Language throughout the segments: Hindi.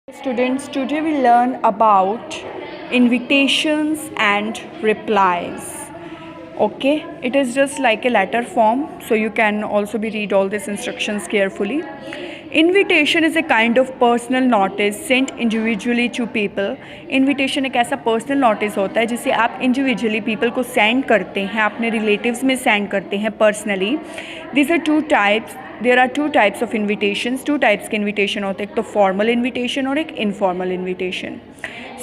Students, today we learn about invitations and replies. Okay, it is just like a letter form, so you can also be read all these instructions carefully. Invitation is a kind of personal notice sent individually to people. Invitation एक ऐसा personal notice होता है जिसे आप individually people को send करते हैं, अपने relatives में send करते हैं personally. These are two types. There are two types of invitations, two types के इन्विटेशन होते हैं, एक तो फॉर्मल इन्विटेशन और एक informal invitation.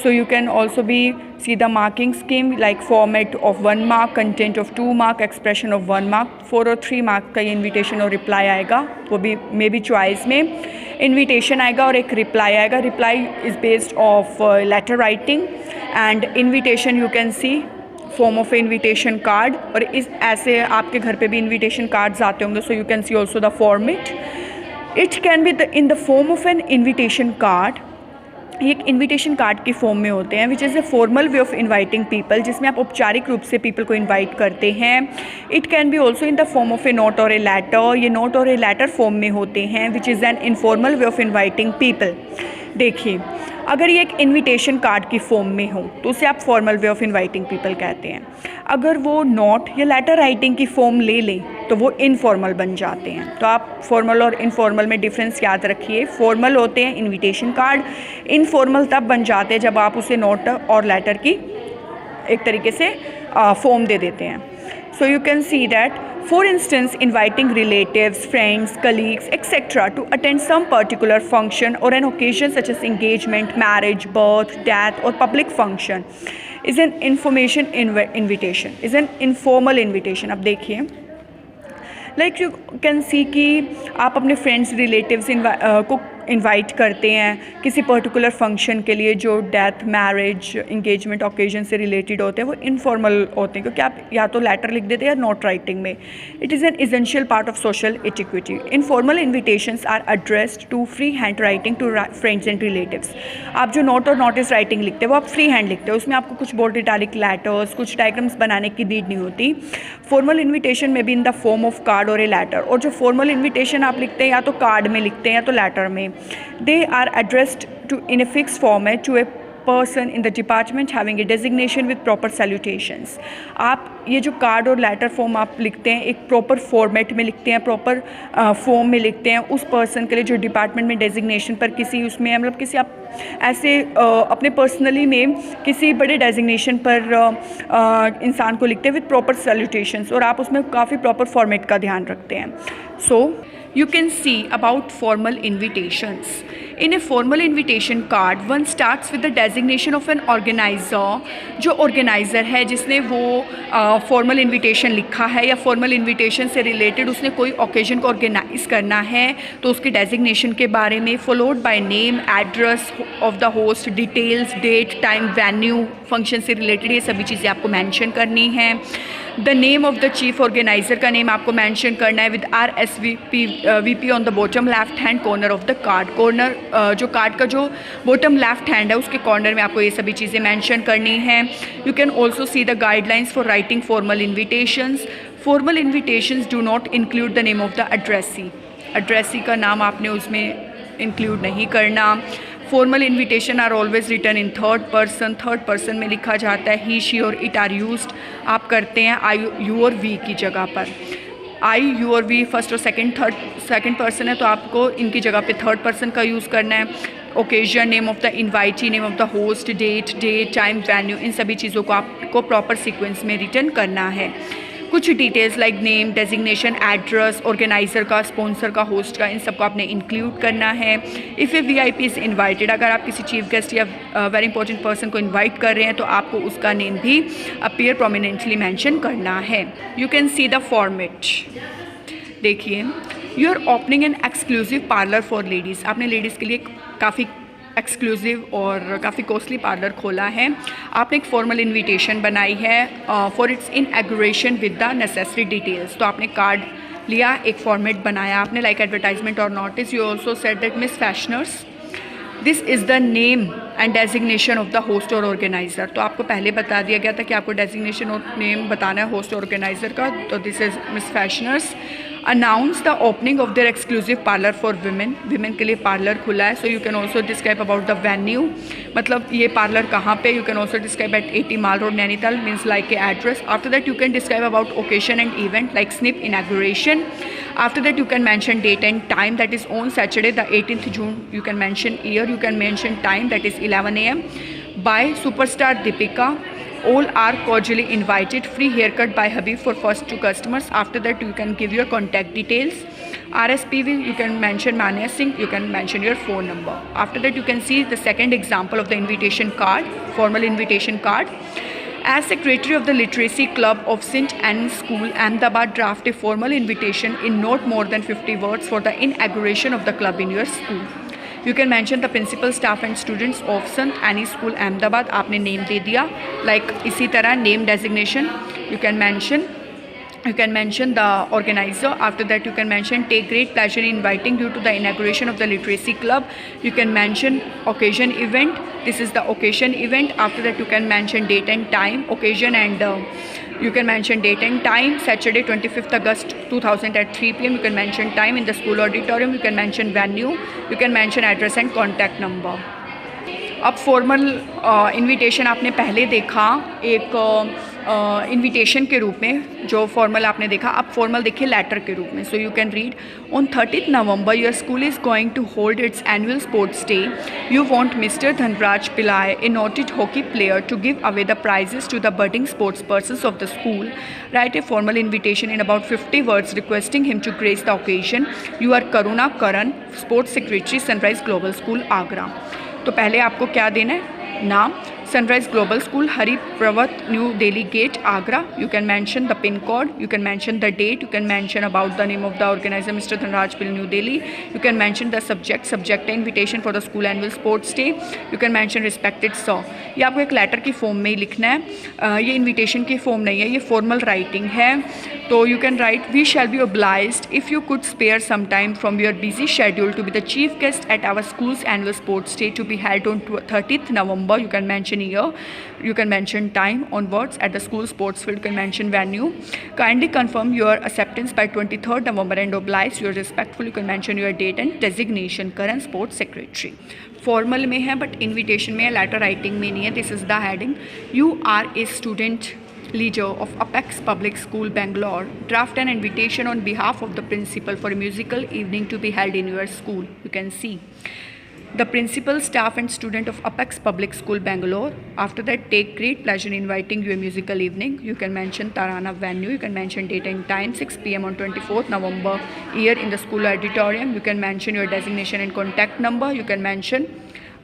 So you can also be see the marking scheme like format of 1 mark, content of 2 mark, expression of 1 mark. 4 और 3 मार्क का ये इन्विटेशन और रिप्लाई आएगा, वो भी मे बी चॉइस में. इन्विटेशन आएगा और एक रिप्लाई आएगा. Reply is based of letter writing and invitation you can see form of invitation card. और इस ऐसे आपके घर पे भी इन्विटेशन कार्ड्स आते होंगे, सो you can C also the format. It can be in the form of an invitation card. ये एक इन्विटेशन कार्ड की फॉर्म में होते हैं, which is a formal way of inviting people, जिसमें आप औपचारिक रूप से पीपल को इन्वाइट करते हैं. It can be also in the form of A note और ए लेटर. ये नोट और ए लेटर फॉर्म में होते हैं, which is an informal way of inviting people. देखिए, अगर ये एक इनविटेशन कार्ड की फॉर्म में हो तो उसे आप formal way of inviting people कहते हैं. अगर वो नोट या लेटर राइटिंग की फॉर्म ले लें तो वो इनफॉर्मल बन जाते हैं. तो आप फॉर्मल और इनफॉर्मल में डिफरेंस याद रखिए. फॉर्मल होते हैं इनविटेशन कार्ड, इनफॉर्मल तब बन जाते हैं जब आप उसे नोट और लेटर की एक तरीके से फॉर्म दे देते हैं. So you can see that, for instance, inviting relatives, friends, colleagues, etc. to attend some particular function or an occasion such as engagement, marriage, birth, death or public function is an invitation, is an informal invitation. अब देखिए, लाइक यू कैन सी कि आप अपने फ्रेंड्स रिलेटिव्स को इनवाइट करते हैं किसी पर्टिकुलर फंक्शन के लिए जो डेथ, मैरिज, इंगेजमेंट, ओकेजन से रिलेटेड होते हैं. वो इनफॉर्मल होते हैं क्योंकि आप या तो लेटर लिख देते हैं या नोट राइटिंग में. It is an essential part of social etiquette. Informal invitations are addressed to free hand writing to friends and relatives. आप जो नोट और नोटिस राइटिंग लिखते हैं वो आप फ्री हैंड लिखते हो, उसमें आपको कुछ बोल्ड इटैलिक लेटर्स, कुछ डायग्राम्स बनाने की नीड नहीं होती. फॉर्मल इन्विटेशन में भी in the form of card और ए लेटर. और जो फॉर्मल इन्विटेशन आप लिखते हैं या तो कार्ड में लिखते हैं या तो लेटर में, they are addressed to in a fixed format to a person in the department having a designation with proper salutations. आप ये जो कार्ड और लेटर फॉर्म आप लिखते हैं एक प्रॉपर फॉर्मेट में लिखते हैं, प्रॉपर फॉर्म में लिखते हैं उस पर्सन के लिए जो डिपार्टमेंट में डेजिग्नेशन पर किसी उसमें मतलब किसी आप ऐसे अपने पर्सनली में किसी बड़े डेजिग्नेशन पर इंसान को लिखते हैं विद प्रॉपर सैल्यूटेशंस. और आप उसमें काफ़ी प्रॉपर फॉर्मेट का ध्यान रखते हैं. सो you can see about formal invitations. In a formal invitation card, one starts with the designation of an organizer. जो organizer है जिसने वो formal invitation लिखा है या formal invitation से related उसने कोई occasion को organize करना है तो उसके designation के बारे में, followed by name, address of the host, details, date, time, venue, function से related ये सभी चीज़ें आपको mention करनी है. The name of the chief organiser का नेम आपको मेंशन करना है with RSVP on the bottom left hand corner of the card. Corner जो कार्ड का जो बॉटम लेफ्ट हैंड है उसके कॉर्नर में आपको ये सभी चीज़ें मेंशन करनी हैं. You can also see the guidelines for writing formal invitations. Formal invitations do not include the name of the addressee. Addressee का नाम आपने उसमें इंक्लूड नहीं करना. Formal invitation are always written in third person. Third person में लिखा जाता है. ही, शी और इट आर यूज्ड आप करते हैं आई, यू और वी की जगह पर. आई, यू और वी फर्स्ट और सेकंड पर्सन है तो आपको इनकी जगह पे थर्ड पर्सन का यूज़ करना है. Occasion, name of the invitee, name of the host, date, time, venue, इन सभी चीज़ों को आपको प्रॉपर सीक्वेंस में रिटन करना है. कुछ details like name, designation, address, organiser का, स्पॉन्सर का, होस्ट का, इन सबको आपने इंक्लूड करना है. If A VIP is invited, अगर आप किसी चीफ गेस्ट या वेरी इंपॉर्टेंट पर्सन को इन्वाइट कर रहे हैं तो आपको उसका नेम भी अपीयर प्रोमिनेंटली मेंशन करना है. You can see the format. देखिए, you are opening an exclusive parlour for ladies. आपने लेडीज़ के लिए काफ़ी एक्सक्लूसिव और काफ़ी कॉस्टली पार्लर खोला है. आपने एक फॉर्मल इन्विटेशन बनाई है for its inauguration with the necessary details. तो आपने कार्ड लिया, एक फॉर्मेट बनाया आपने लाइक एडवर्टाइजमेंट और notice. You also said that miss Fashioners this is the name and designation of the host और ऑर्गेनाइज़र. तो आपको पहले बता दिया गया था कि आपको डेजिग्नेशन और नेम बताना है होस्ट और ऑर्गेनाइज़र का. तो this is miss Fashioners. Announce the opening of their exclusive parlour for women के लिए पार्लर खुला है. So you can also describe about the venue, मतलब ये पार्लर कहाँ पे. You can also describe at 80 Mall Road Nainital, means like a address. After that you can describe about occasion and event like snip inauguration. After that you can mention date and time, that is on Saturday the 18th June. You can mention year, you can mention time, that is 11 a.m. by superstar Deepika. All are cordially invited. Free haircut by Habib for first 2 customers. After that you can give your contact details. RSPV you can mention Mania Singh, you can mention your phone number. After that you can see the second example of the invitation card, formal invitation card. As Secretary of the Literacy Club of St. Anne's School, Ahmedabad, draft a formal invitation in not more than 50 words for the inauguration of the club in your school. You can mention the principal, staff and students of St. Anne's School, Ahmedabad. आपने नेम दे दिया. Like इसी तरह name designation you can mention the organizer. After that you can mention take great pleasure in inviting you to the inauguration of the literacy club. You can mention occasion event, this is the occasion event. After that you can mention date and time, occasion, and you can mention date and time, Saturday 25th August 2000 at 3 p.m. You can mention time in the school auditorium. You can mention venue, you can mention address and contact number. अब फॉर्मल इनविटेशन आपने पहले देखा एक इनविटेशन के रूप में, जो फॉर्मल आपने देखा. अब फॉर्मल देखिए लेटर के रूप में. So you can read on 30th November your school is going to hold its annual sports day. You want mister Dhanraj Pillay, a noted hockey player, to give away the prizes to the budding sports persons of the school. Write a formal invitation in about 50 words requesting him to grace the occasion. You are Karuna Karan, sports secretary, Sunrise Global School, Agra. तो पहले आपको क्या देना है, नाम, sunrise Global School, Hari Parvat, New Delhi gate, Agra. You can mention the pin code, you can mention the date, you can mention about the name of the organiser mister Dhanraj पिल, New Delhi. You can mention the subject है invitation for the school annual sports day. You can mention respected sir. ये आपको एक लेटर की फॉर्म में ही लिखना है, ये इन्विटेशन की फॉर्म नहीं है, ये फॉर्मल राइटिंग है. तो you can write we shall be obliged if you could spare some time from your busy schedule to be the chief guest at our school's annual sports day to be held on 30th November. You can mention year, you can mention time onwards at the school sports field, you can mention venue. Kindly confirm your acceptance by 23rd November and oblige your respectful. You can mention your date and designation, current sports secretary. Formal में है बट इन्विटेशन में है, लेटर राइटिंग में नहीं है. This is the heading. You are a student leader of Apex Public School, Bangalore. Draft an invitation on behalf of the principal for a musical evening to be held in your school. You can see the principal, staff and student of Apex Public School, Bangalore. After that take great pleasure in inviting you a musical evening. You can mention Tarana venue, you can mention date and time, 6 p.m. on 24th November here in the school auditorium. You can mention your designation and contact number. You can mention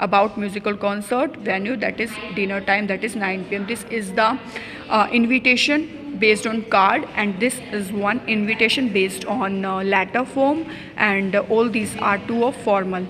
about musical concert venue, that is dinner time, that is 9 p.m. This is the invitation based on card, and this is one invitation based on letter form, and all these are two of formal.